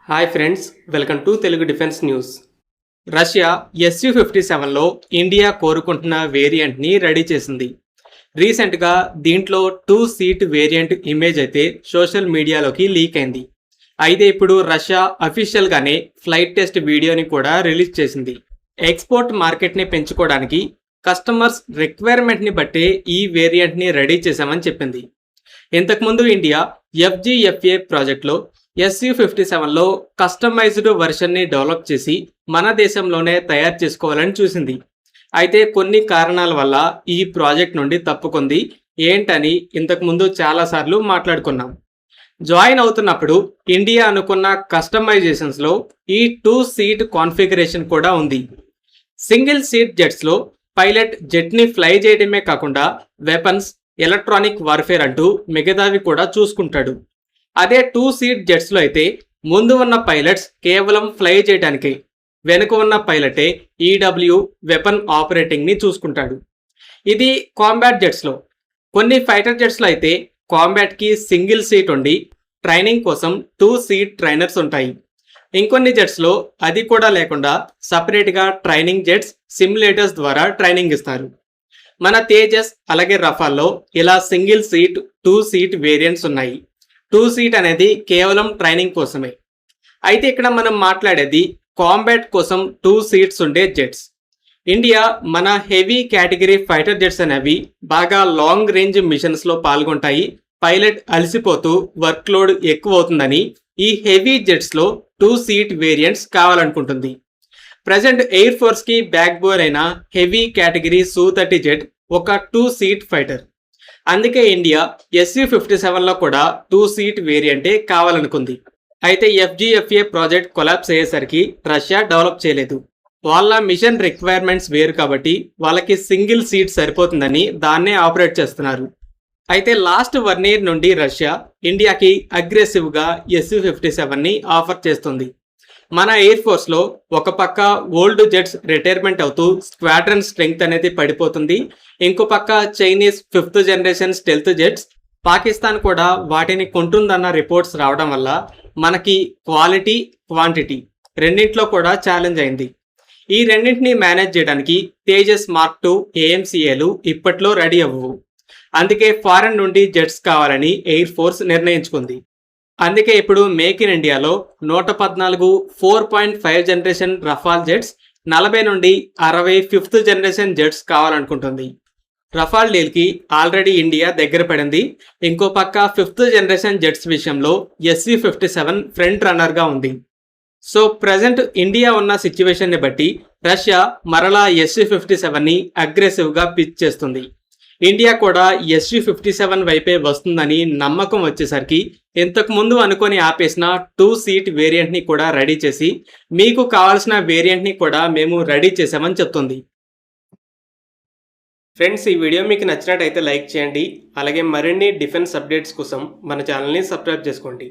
Hi friends, welcome to Telugu defence news. Russia SU-57లో India కోరుకుంటున్న వేరియంట్ని రెడీ చేసింది. రీసెంట్గా దీంట్లో 2 సీట్ వేరియంట్ ఇమేజ్ అయితే సోషల్ మీడియాలోకి లీక్ అయింది. అయితే ఇప్పుడు రష్యా అఫీషియల్గానే ఫ్లైట్ టెస్ట్ వీడియోని కూడా రిలీజ్ చేసింది. ఎక్స్పోర్ట్ మార్కెట్ని పెంచుకోవడానికి కస్టమర్స్ రిక్వైర్మెంట్ని బట్టే ఈ వేరియంట్ని రెడీ చేశామని చెప్పింది. ఇంతకుముందు ఇండియా FGFA ప్రాజెక్ట్లో SU-57లో కస్టమైజ్డ్ వెర్షన్ని డెవలప్ చేసి మన దేశంలోనే తయారు చేసుకోవాలని చూసింది. అయితే కొన్ని కారణాల వల్ల ఈ ప్రాజెక్ట్ నుండి తప్పుకుంది ఏంటని ఇంతకుముందు చాలాసార్లు మాట్లాడుకున్నాం. జాయిన్ అవుతున్నప్పుడు ఇండియా అనుకున్న కస్టమైజేషన్స్లో ఈ 2 సీట్ కాన్ఫిగరేషన్ కూడా ఉంది. సింగిల్ సీట్ జెట్స్లో పైలట్ జెట్ని ఫ్లై చేయడమే కాకుండా వెపన్స్, ఎలక్ట్రానిక్ వార్ఫేర్ అంటూ మిగతావి కూడా చూసుకుంటాడు. అదే 2 సీట్ జెట్స్లో అయితే ముందు ఉన్న పైలట్స్ కేవలం ఫ్లై చేయడానికి, వెనుక ఉన్న పైలటే EW వెపన్ ఆపరేటింగ్ని చూసుకుంటాడు. ఇది కాంబాట్ జెట్స్లో. కొన్ని ఫైటర్ జెట్స్లో అయితే కాంబాట్కి సింగిల్ సీట్ ఉండి ట్రైనింగ్ కోసం 2 సీట్ ట్రైనర్స్ ఉంటాయి. ఇంకొన్ని జెట్స్లో అది కూడా లేకుండా సపరేట్గా ట్రైనింగ్ జెట్స్, సిమ్యులేటర్స్ ద్వారా ట్రైనింగ్ ఇస్తారు. మన తేజస్ అలాగే రఫాల్లో ఇలా సింగిల్ సీట్, 2 సీట్ వేరియంట్స్ ఉన్నాయి. 2 సీట్ అనేది కేవలం ట్రైనింగ్ కోసమే. అయితే ఇక్కడ మనం మాట్లాడేది కాంబాట్ కోసం 2 సీట్స్ ఉండే జెట్స్. ఇండియా మన హెవీ కేటగిరీ ఫైటర్ జెట్స్ అనేవి బాగా లాంగ్ రేంజ్ మిషన్స్లో పాల్గొంటాయి. పైలట్ అలసిపోతూ వర్క్ లోడ్ ఎక్కువ అవుతుందని ఈ హెవీ జెట్స్లో 2 సీట్ వేరియంట్స్ కావాలనుకుంటుంది. ప్రజెంట్ ఎయిర్ ఫోర్స్కి బ్యాక్ బోన్ అయిన హెవీ కేటగిరీ Su-30 జెట్ ఒక 2 సీట్ ఫైటర్. అందుకే ఇండియా SU-57లో కూడా 2 సీట్ వేరియంటే కావాలనుకుంది. అయితే FGFA ప్రాజెక్ట్ కొలాప్స్ అయ్యేసరికి రష్యా డెవలప్ చేయలేదు. వాళ్ళ మిషన్ రిక్వైర్మెంట్స్ వేరు కాబట్టి వాళ్ళకి సింగిల్ సీట్ సరిపోతుందని దాన్నే ఆపరేట్ చేస్తున్నారు. అయితే లాస్ట్ 1 year నుండి రష్యా ఇండియాకి అగ్రెసివ్గా SU-57ని ఆఫర్ చేస్తుంది. మన ఎయిర్ ఫోర్స్లో ఒక పక్క ఓల్డ్ జెట్స్ రిటైర్మెంట్ అవుతూ స్క్వాడ్రన్ స్ట్రెంగ్త్ అనేది పడిపోతుంది. ఇంకో పక్క Chinese 5th generation stealth jets, Pakistan కూడా వాటిని కొంటుందన్న రిపోర్ట్స్ రావడం వల్ల మనకి క్వాలిటీ, క్వాంటిటీ రెండింటిలో కూడా ఛాలెంజ్ అయింది. ఈ రెండింటిని మేనేజ్ చేయడానికి తేజస్ Mark II AMCAలు ఇప్పట్లో రెడీ అవ్వవు. అందుకే ఫారెన్ నుండి జెట్స్ కావాలని ఎయిర్ ఫోర్స్ నిర్ణయించుకుంది. అందుకే ఇప్పుడు మేక్ ఇన్ ఇండియాలో 114 4.5 జనరేషన్ రఫాల్ జెట్స్, 40 నుండి 60 5th జనరేషన్ జెట్స్ కావాలనుకుంటుంది. రఫాల్ డీల్కి ఆల్రెడీ ఇండియా దగ్గర పడింది. ఇంకో పక్క 5th జనరేషన్ జెట్స్ విషయంలో SU-57 ఫ్రంట్ రన్నర్గా ఉంది. సో ప్రజెంట్ ఇండియా ఉన్న సిచ్యువేషన్ని బట్టి రష్యా మరలా SU-57ని అగ్రెసివ్గా పిచ్ చేస్తుంది. ఇండియా కూడా SU-57 వైపే వస్తుందని నమ్మకం వచ్చేసరికి ఇంతకు ముందు అనుకొని ఆపేసిన 2 సీట్ వేరియంట్ని కూడా రెడీ చేసి మీకు కావాల్సిన వేరియంట్ని కూడా మేము రెడీ చేసామని చెప్తుంది. ఫ్రెండ్స్, ఈ వీడియో మీకు నచ్చినట్టయితే లైక్ చేయండి. అలాగే మరిన్ని డిఫెన్స్ అప్డేట్స్ కోసం మన ఛానల్ని సబ్స్క్రైబ్ చేసుకోండి.